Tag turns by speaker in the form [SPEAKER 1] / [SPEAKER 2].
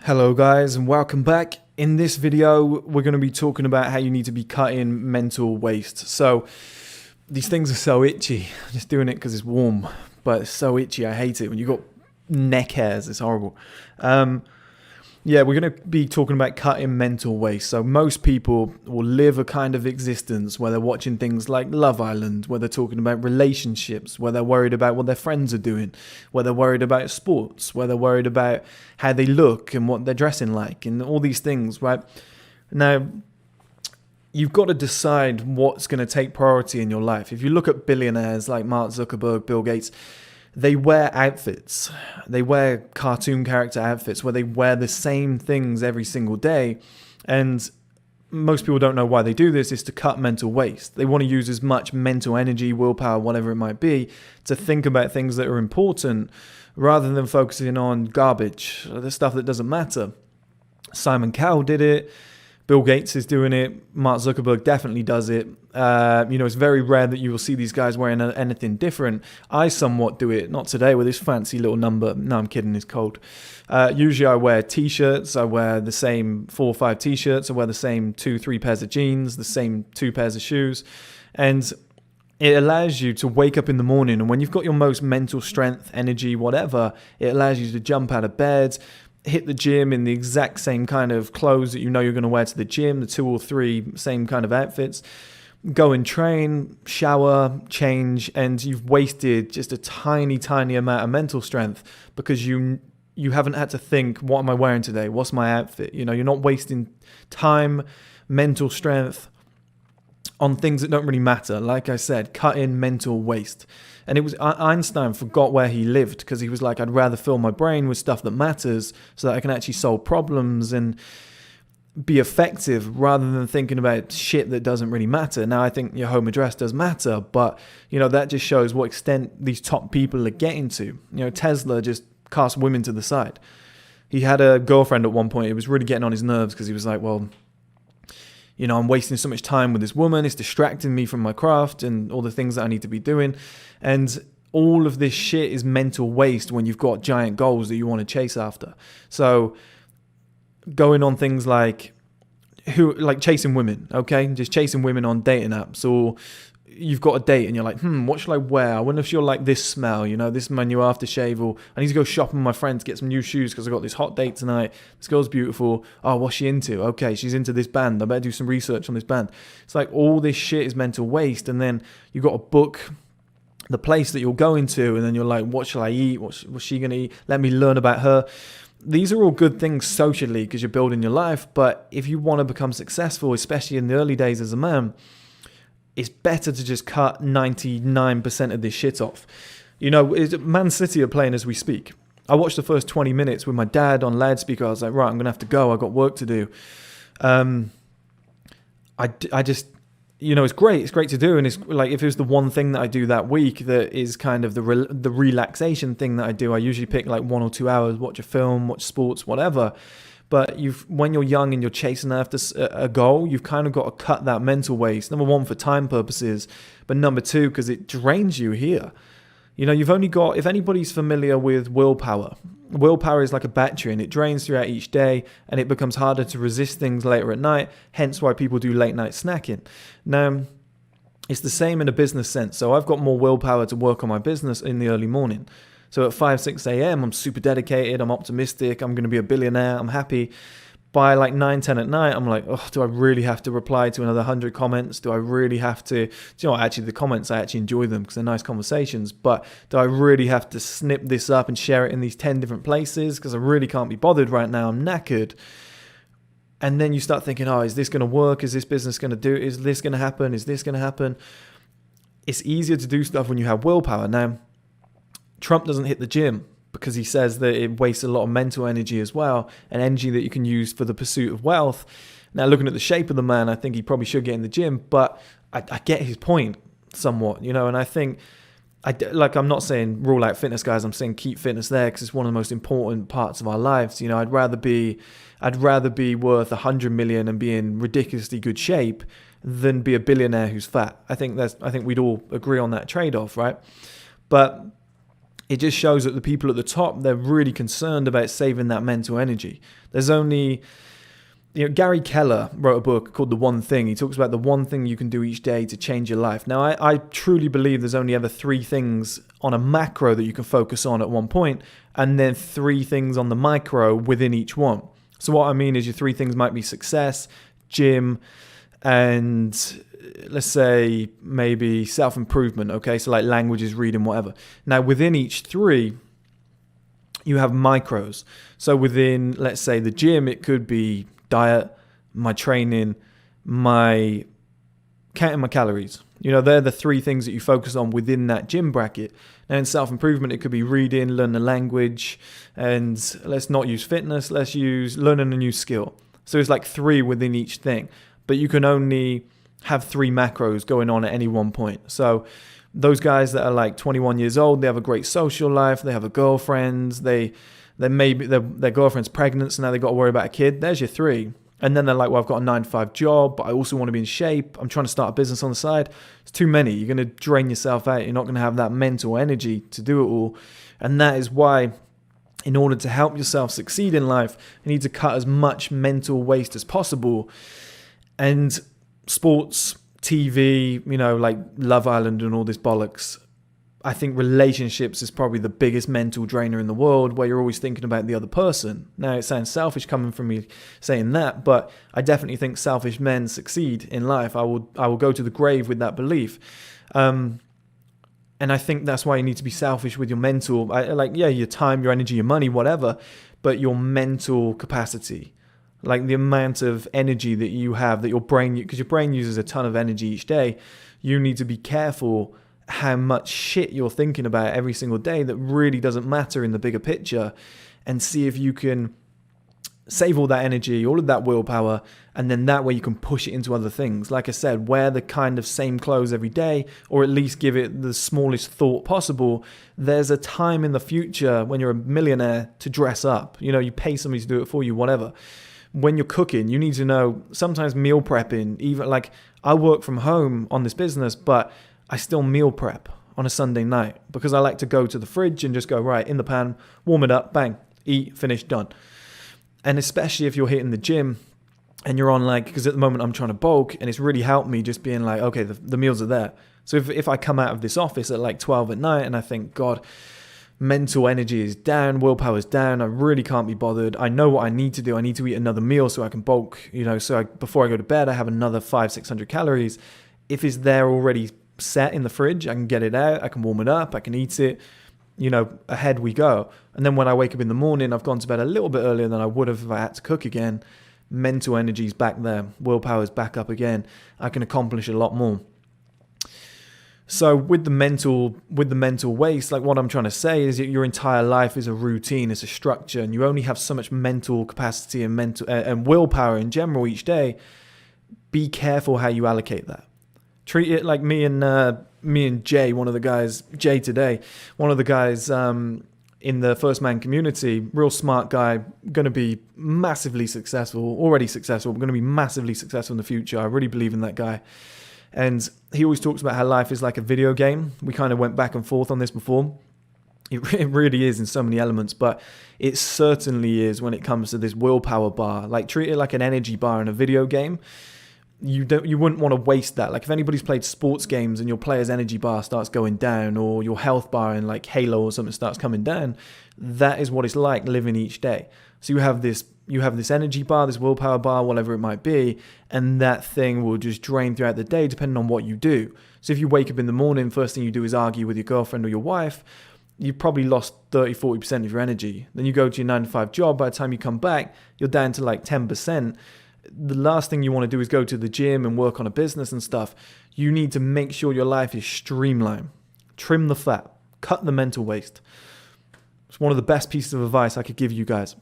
[SPEAKER 1] Hello guys and welcome back. In this video we're going to be talking about how you need to be cutting mental waste. So these things are so itchy. I'm just doing it because it's warm, but it's so itchy. I hate it when you got neck hairs. It's horrible. Yeah, we're going to be talking about cutting mental waste. So most people will live a kind of existence where they're watching things like Love Island, where they're talking about relationships, where they're worried about what their friends are doing, where they're worried about sports, where they're worried about how they look and what they're dressing like, and all these things, right? Now, you've got to decide what's going to take priority in your life. If you look at billionaires like Mark Zuckerberg, Bill Gates, they wear outfits. They wear cartoon character outfits where they wear the same things every single day. And most people don't know why they do this. Is to cut mental waste. They want to use as much mental energy, willpower, whatever it might be, to think about things that are important rather than focusing on garbage, the stuff that doesn't matter. Simon Cowell did it. Bill Gates is doing it. Mark Zuckerberg definitely does it. It's very rare that you will see these guys wearing anything different. I somewhat do it, not today with this fancy little number. No, I'm kidding, it's cold. Usually I wear t-shirts. I wear the same 4 or 5 t-shirts. I wear the same 2-3 pairs of jeans, the same 2 pairs of shoes. And it allows you to wake up in the morning, and when you've got your most mental strength, energy, whatever, it allows you to jump out of bed, hit the gym in the exact same kind of clothes that you know you're going to wear to the gym, the 2 or 3 same kind of outfits, go and train, shower, change, and you've wasted just a tiny amount of mental strength because you haven't had to think, what am I wearing today? What's my outfit? You're not wasting time, mental strength on things that don't really matter. Like I said, cut in mental waste. And it was Einstein forgot where he lived because he was like, I'd rather fill my brain with stuff that matters so that I can actually solve problems and be effective rather than thinking about shit that doesn't really matter. Now, I think your home address does matter, but, that just shows what extent these top people are getting to. Tesla just cast women to the side. He had a girlfriend at one point. It was really getting on his nerves because he was like, well, I'm wasting so much time with this woman. It's distracting me from my craft and all the things that I need to be doing. And all of this shit is mental waste when you've got giant goals that you want to chase after. So going on things like chasing women, okay? Just chasing women on dating apps, or you've got a date and you're like, what should I wear? I wonder if she'll like this smell, this is my new aftershave, or I need to go shopping with my friends to get some new shoes because I got this hot date tonight. This girl's beautiful. Oh, what's she into? Okay, she's into this band. I better do some research on this band. It's like all this shit is mental waste, and then you've got to book the place that you're going to, and then you're like, what shall I eat? What's she going to eat? Let me learn about her. These are all good things socially because you're building your life, but if you want to become successful, especially in the early days as a man, it's better to just cut 99% of this shit off. Man City are playing as we speak. I watched the first 20 minutes with my dad on loudspeaker. I was like, right, I'm going to have to go. I've got work to do. I just, it's great. It's great to do. And it's like, if it was the one thing that I do that week that is kind of the relaxation thing that I do, I usually pick like 1 or 2 hours, watch a film, watch sports, whatever. But when you're young and you're chasing after a goal, you've kind of got to cut that mental waste. Number 1, for time purposes, but number 2, because it drains you here. You've only got, if anybody's familiar with willpower is like a battery and it drains throughout each day and it becomes harder to resist things later at night, hence why people do late night snacking. Now, it's the same in a business sense. So I've got more willpower to work on my business in the early morning. So at 5-6 a.m., I'm super dedicated, I'm optimistic, I'm going to be a billionaire, I'm happy. By like 9-10 at night, I'm like, oh, do I really have to reply to another 100 comments? Do I really have to, actually the comments, I actually enjoy them because they're nice conversations, but do I really have to snip this up and share it in these 10 different places? Because I really can't be bothered right now, I'm knackered. And then you start thinking, oh, is this going to work? Is this business going to do? Is this going to happen? Is this going to happen? It's easier to do stuff when you have willpower. Now, Trump doesn't hit the gym because he says that it wastes a lot of mental energy as well, and energy that you can use for the pursuit of wealth. Now, looking at the shape of the man, I think he probably should get in the gym, but I get his point somewhat, and I think, I'm not saying rule out fitness, guys. I'm saying keep fitness there because it's one of the most important parts of our lives. I'd rather be worth 100 million and be in ridiculously good shape than be a billionaire who's fat. I think we'd all agree on that trade-off, right? But it just shows that the people at the top, they're really concerned about saving that mental energy. There's only, Gary Keller wrote a book called The One Thing. He talks about the one thing you can do each day to change your life. Now, I truly believe there's only ever 3 things on a macro that you can focus on at one point, and then 3 things on the micro within each one. So what I mean is your 3 things might be success, gym, and let's say maybe self-improvement, okay? So like languages, reading, whatever. Now, within each 3, you have micros. So within, let's say, the gym, it could be diet, my training, my counting my calories. They're the 3 things that you focus on within that gym bracket. And in self-improvement, it could be reading, learning a language, and let's not use fitness, let's use learning a new skill. So it's like 3 within each thing, but you can only have 3 macros going on at any one point. So those guys that are like 21 years old, they have a great social life, they have a girlfriend, their girlfriend's pregnant, so now they've got to worry about a kid. There's your 3. And then they're like, well, I've got a 9-to-5 job, but I also want to be in shape. I'm trying to start a business on the side. It's too many. You're going to drain yourself out. You're not going to have that mental energy to do it all. And that is why, in order to help yourself succeed in life, you need to cut as much mental waste as possible. And sports, TV, like Love Island and all this bollocks, I think relationships is probably the biggest mental drainer in the world, where you're always thinking about the other person. Now, it sounds selfish coming from me saying that, but I definitely think selfish men succeed in life. I will go to the grave with that belief. And I think that's why you need to be selfish with your mental, your time, your energy, your money, whatever, but your mental capacity. Like the amount of energy that you have, that your brain, because your brain uses a ton of energy each day, you need to be careful how much shit you're thinking about every single day that really doesn't matter in the bigger picture, and see if you can save all that energy, all of that willpower, and then that way you can push it into other things. Like I said, wear the kind of same clothes every day, or at least give it the smallest thought possible. There's a time in the future when you're a millionaire to dress up. You pay somebody to do it for you, whatever. When you're cooking, you need to know, sometimes meal prepping, even like I work from home on this business, but I still meal prep on a Sunday night because I like to go to the fridge and just go, right, in the pan, warm it up, bang, eat, finish, done. And especially if you're hitting the gym and you're on because at the moment I'm trying to bulk, and it's really helped me just being like, okay, the meals are there. So if I come out of this office at 12 at night and I think, God, mental energy is down, willpower is down, I really can't be bothered, I know what I need to do, I need to eat another meal so I can bulk, before I go to bed I have another 500-600 calories. If it's there already set in the fridge, I can get it out, I can warm it up, I can eat it, ahead we go. And then when I wake up in the morning, I've gone to bed a little bit earlier than I would have if I had to cook again. Mental energy's back there, willpower's back up again, I can accomplish a lot more. So with the mental waste, like what I'm trying to say is that your entire life is a routine, it's a structure, and you only have so much mental capacity and willpower in general each day. Be careful how you allocate that. Treat it like me and Jay, one of the guys, Jay today, one of the guys in the First Man community, real smart guy, going to be massively successful, already successful, but going to be massively successful in the future. I really believe in that guy. And he always talks about how life is like a video game. We kind of went back and forth on this before. It really is in so many elements, but it certainly is when it comes to this willpower bar. Like, treat it like an energy bar in a video game. You wouldn't want to waste that. Like, if anybody's played sports games and your player's energy bar starts going down, or your health bar in like Halo or something starts coming down, that is what it's like living each day. So you have this energy bar, this willpower bar, whatever it might be, and that thing will just drain throughout the day depending on what you do. So if you wake up in the morning, first thing you do is argue with your girlfriend or your wife, you've probably lost 30-40% of your energy. Then you go to your 9-to-5 job, by the time you come back, you're down to like 10%. The last thing you want to do is go to the gym and work on a business and stuff. You need to make sure your life is streamlined. Trim the fat. Cut the mental waste. It's one of the best pieces of advice I could give you guys.